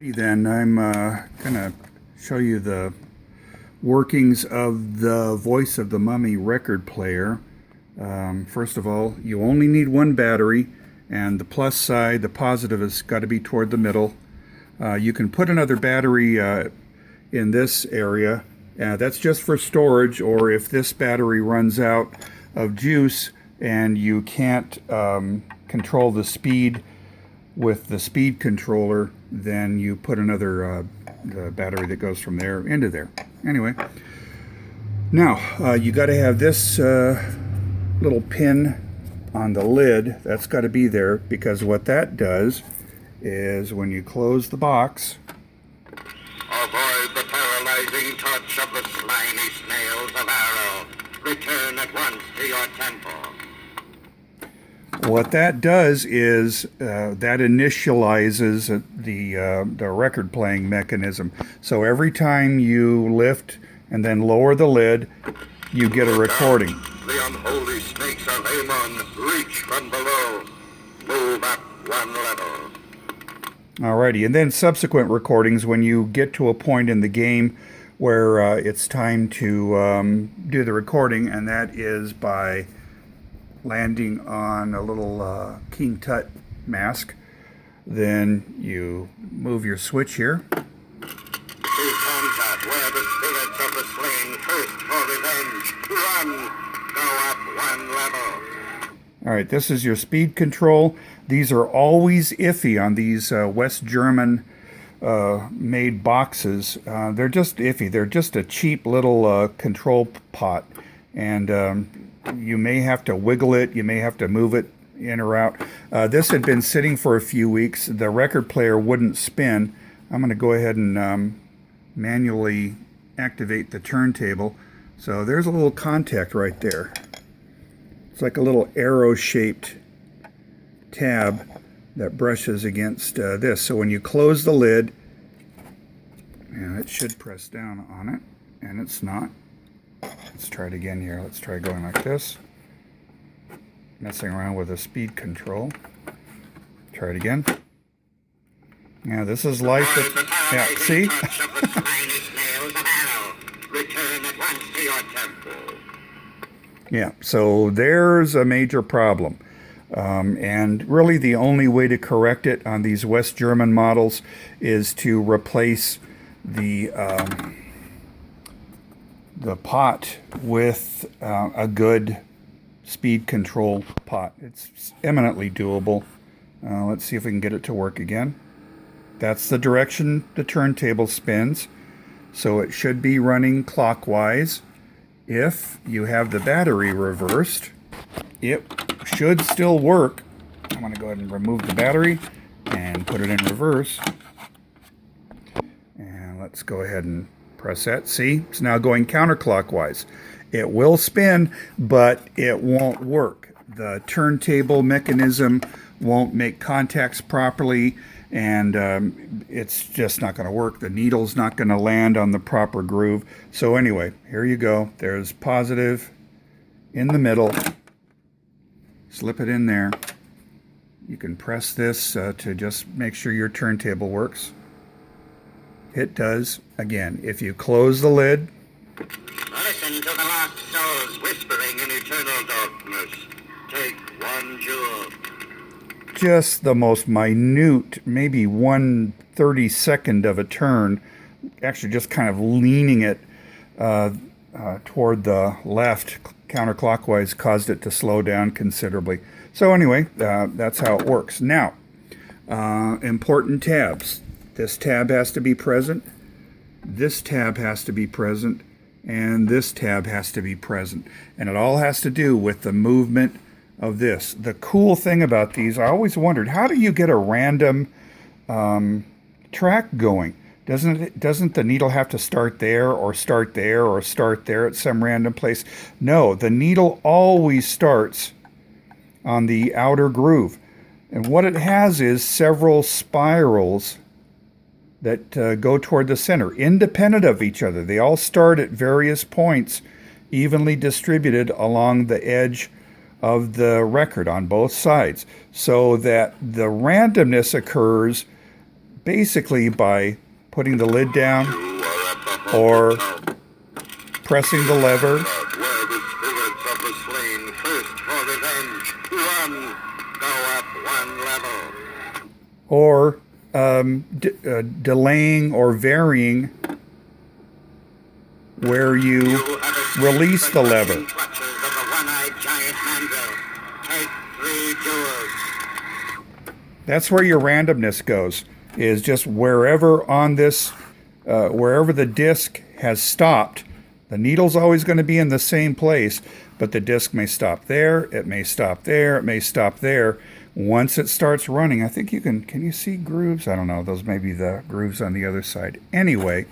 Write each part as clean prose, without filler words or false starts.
Then I'm going to show you the workings of the Voice of the Mummy record player. First of all, you only need one battery, and the plus side, the positive, has got to be toward the middle. You can put another battery in this area. That's just for storage, or if this battery runs out of juice and you can't control the speed with the speed controller, then you put another the battery that goes from there into there. Anyway, now you got to have this little pin on the lid. That's got to be there, because what that does is when you close the box, avoid the paralyzing touch of the slimy snails of arrow. Return at once to your temple. what that does is that initializes the record playing mechanism. So every time you lift and then lower the lid, you get a recording. The unholy snakes of Amon reach from below. Move up one level. Alrighty, and then subsequent recordings when you get to a point in the game where it's time to do the recording, and that is by landing on a little King Tut mask. Then you move your switch here. To contact where the spirits of the slain thirst for revenge. Run. Go up one level. All right, this is your speed control. These are always iffy on these West German made boxes. They're just iffy. They're just a cheap little control pot. And you may have to wiggle it. You may have to move it in or out. This had been sitting for a few weeks. The record player wouldn't spin. I'm going to go ahead and manually activate the turntable. So there's a little contact right there. It's like a little arrow-shaped tab that brushes against this. So when you close the lid, and it should press down on it, and it's not. Let's try it again here. Let's try going like this. Messing around with the speed control. Try it again. Yeah, this is life. Yeah, see? Return at once to your temple. Yeah, so there's a major problem. And really the only way to correct it on these West German models is to replace the pot with a good speed control pot. It's eminently doable. Let's see if we can get it to work again. That's the direction the turntable spins. So it should be running clockwise. If you have the battery reversed, it should still work. I'm going to go ahead and remove the battery and put it in reverse. And let's go ahead and press that. See, it's now going counterclockwise. It will spin, but it won't work. The turntable mechanism won't make contacts properly, and it's just not going to work. The needle's not going to land on the proper groove. So anyway, here you go. There's positive in the middle. Slip it in there. You can press this to just make sure your turntable works. It does. Again, if you close the lid. Listen to the lost souls whispering in eternal darkness. Take one jewel. Just the most minute, maybe 1/32 of a turn, actually just kind of leaning it toward the left counterclockwise caused it to slow down considerably. So anyway, that's how it works. Now, important tabs. This tab has to be present, this tab has to be present, and this tab has to be present. And it all has to do with the movement of this. The cool thing about these, I always wondered, how do you get a random track going? Doesn't the needle have to start there or start there or start there at some random place? No, the needle always starts on the outer groove. And what it has is several spirals that go toward the center, independent of each other. They all start at various points, evenly distributed along the edge of the record on both sides, so that the randomness occurs basically by putting the lid down or pressing the lever. Where the spirits of the slain thirst for revenge. Run. Go up one level. Or delaying or varying where you release the lever. Clutches of the one-eyed giant mandrill. Take 3 jewels. That's where your randomness goes, is just wherever on this, wherever the disc has stopped. The needle's always going to be in the same place, but the disc may stop there, it may stop there, it may stop there. Once it starts running, I think you can you see grooves? I don't know, those may be the grooves on the other side. Anyway,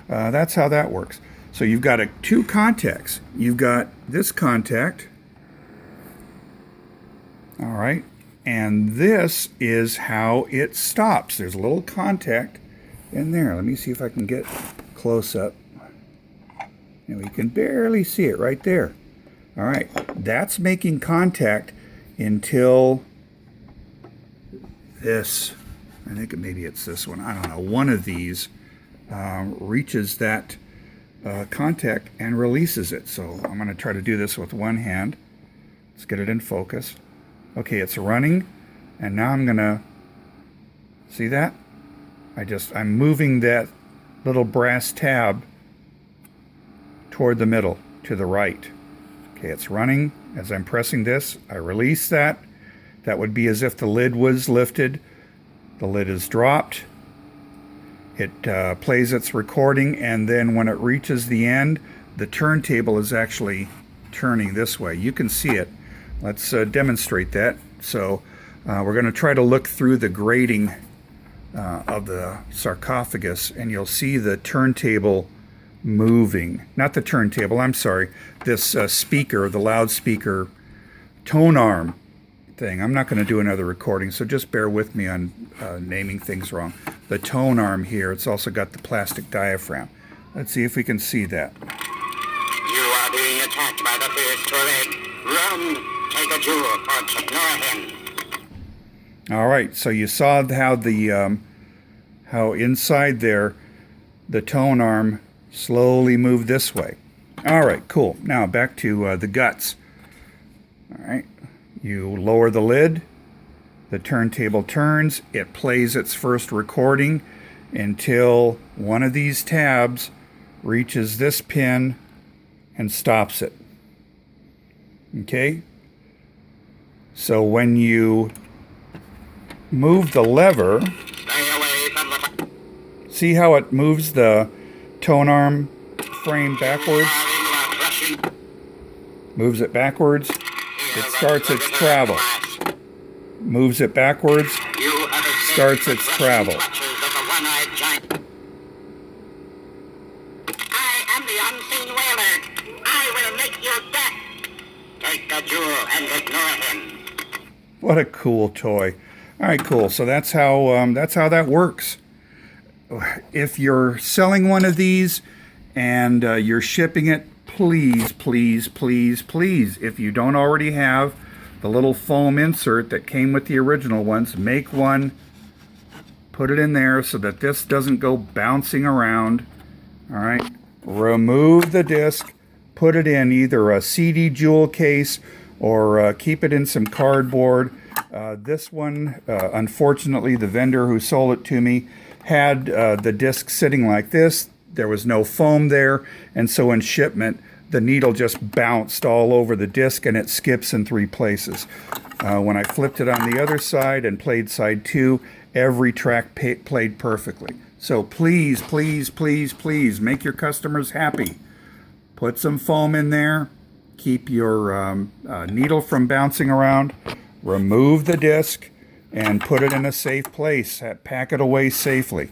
that's how that works. So you've got 2 contacts. You've got this contact, all right, and this is how it stops. There's a little contact in there. Let me see if I can get close up. And we can barely see it right there. All right, that's making contact until this, I think maybe it's this one, I don't know, one of these reaches that contact and releases it. So I'm going to try to do this with one hand. Let's get it in focus. Okay, it's running, and now I'm going to, see that? I'm moving that little brass tab toward the middle, to the right. Okay, it's running. As I'm pressing this, I release that. That would be as if the lid was lifted. The lid is dropped. It plays its recording, and then when it reaches the end, the turntable is actually turning this way. You can see it. Let's demonstrate that. So we're going to try to look through the grating of the sarcophagus, and you'll see the turntable moving. Not the turntable, I'm sorry. This speaker, the loudspeaker tone arm thing. I'm not going to do another recording, so just bear with me on naming things wrong. The tone arm here, it's also got the plastic diaphragm. Let's see if we can see that. You are being attacked by the fierce Toreg. Run. Take a jewel or ignore him. All right, so you saw how the how inside there the tone arm slowly moved this way. All right, cool. Now back to the guts. All right, you lower the lid, the turntable turns, it plays its first recording until one of these tabs reaches this pin and stops it. Okay? So when you move the lever, Stay away from the... see how it moves the tone arm frame backwards? Moves it backwards. It starts its travel. Moves it backwards. Starts its travel. I am the unseen whaler. I will make you death. Take the jewel and ignore him. What a cool toy. All right, cool. So that's how that works. If you're selling one of these and you're shipping it, please, please, please, please, if you don't already have the little foam insert that came with the original ones, make one, put it in there so that this doesn't go bouncing around. All right, remove the disc, put it in either a CD jewel case or keep it in some cardboard. This one, unfortunately, the vendor who sold it to me had the disc sitting like this. There was no foam there, and so in shipment, the needle just bounced all over the disc, and it skips in 3 places. When I flipped it on the other side and played side 2, every track played perfectly. So please, please, please, please make your customers happy. Put some foam in there. Keep your needle from bouncing around. Remove the disc and put it in a safe place. Pack it away safely.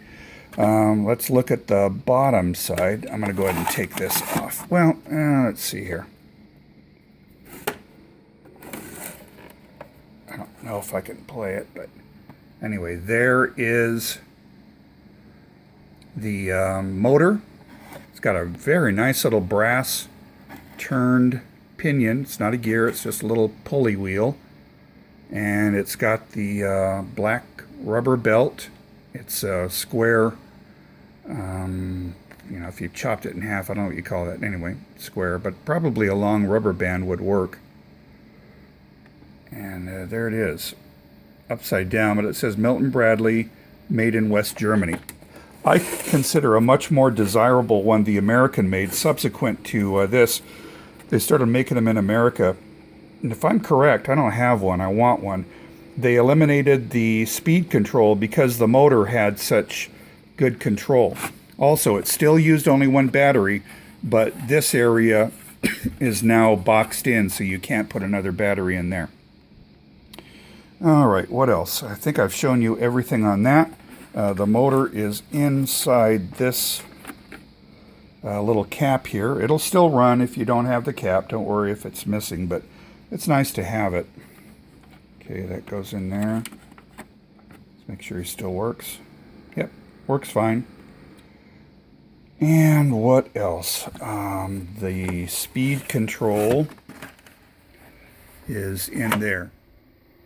Let's look at the bottom side. I'm going to go ahead and take this off. Well, let's see here. I don't know if I can play it, but anyway, there is the motor. It's got a very nice little brass turned pinion. It's not a gear, it's just a little pulley wheel. And it's got the black rubber belt It's square. You know, if you chopped it in half, I don't know what you call that. Anyway, square, but probably a long rubber band would work. And there it is, upside down, but it says Milton Bradley, made in West Germany. I consider a much more desirable one the American made. Subsequent to this, they started making them in America. And if I'm correct, I don't have one, I want one. They eliminated the speed control because the motor had such good control. Also, it still used only one battery, but this area is now boxed in, so you can't put another battery in there. All right, what else? I think I've shown you everything on that. The motor is inside this little cap here. It'll still run if you don't have the cap. Don't worry if it's missing, but it's nice to have it. Okay, that goes in there. Let's make sure he still works. Yep, works fine. And what else? The speed control is in there.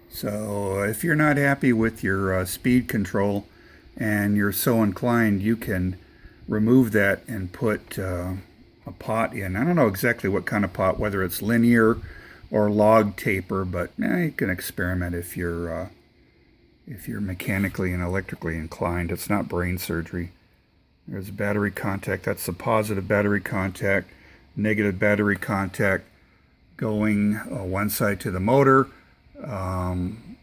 So if you're not happy with your speed control and you're so inclined, you can remove that and put a pot in. I don't know exactly what kind of pot, whether it's linear or log taper, but you can experiment if you're mechanically and electrically inclined. It's not brain surgery. There's battery contact. That's the positive battery contact, negative battery contact going one side to the motor, one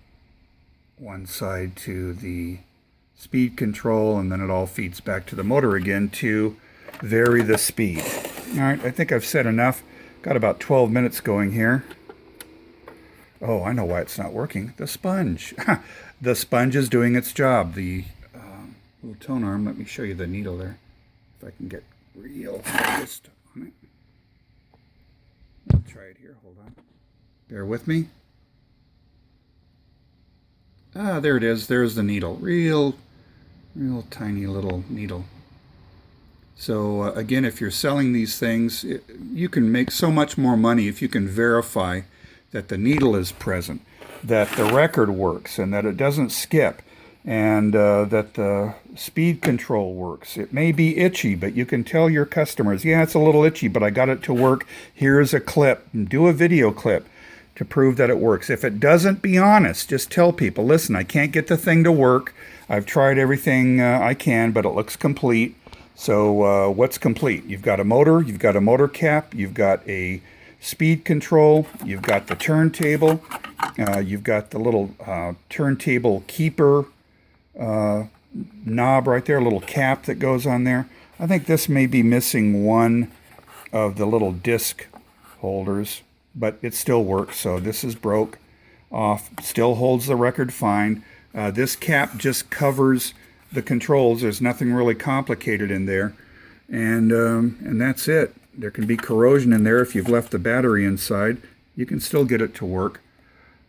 side to the speed control, and then it all feeds back to the motor again to vary the speed. All right, I think I've said enough. Got about 12 minutes going here. Oh, I know why it's not working. The sponge. The sponge is doing its job. The little tone arm, let me show you the needle there. If I can get real focused on it. I'll try it here, hold on. Bear with me. Ah, there it is. There's the needle. Real tiny little needle. So again, if you're selling these things, you can make so much more money if you can verify that the needle is present, that the record works, and that it doesn't skip, and that the speed control works. It may be itchy, but you can tell your customers, yeah, it's a little itchy, but I got it to work. Here's a clip. Do a video clip to prove that it works. If it doesn't, be honest. Just tell people, listen, I can't get the thing to work. I've tried everything I can, but it looks complete. So what's complete? You've got a motor, you've got a motor cap, you've got a speed control, you've got the turntable, you've got the little turntable keeper knob right there, a little cap that goes on there. I think this may be missing one of the little disc holders, but it still works. So this is broke off, still holds the record fine. This cap just covers the controls. There's nothing really complicated in there, and that's it. There can be corrosion in there if you've left the battery inside. You can still get it to work.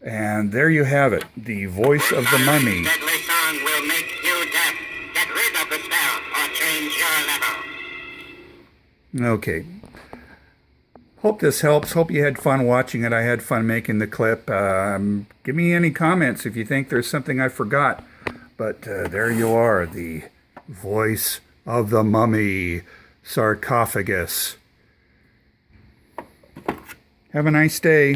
And there you have it, the voice of the mummy. Deadly song will make you deaf. Get rid of the spell or change your level. Okay. Hope this helps. Hope you had fun watching it. I had fun making the clip. Give me any comments if you think there's something I forgot. But there you are, the voice of the mummy sarcophagus. Have a nice day.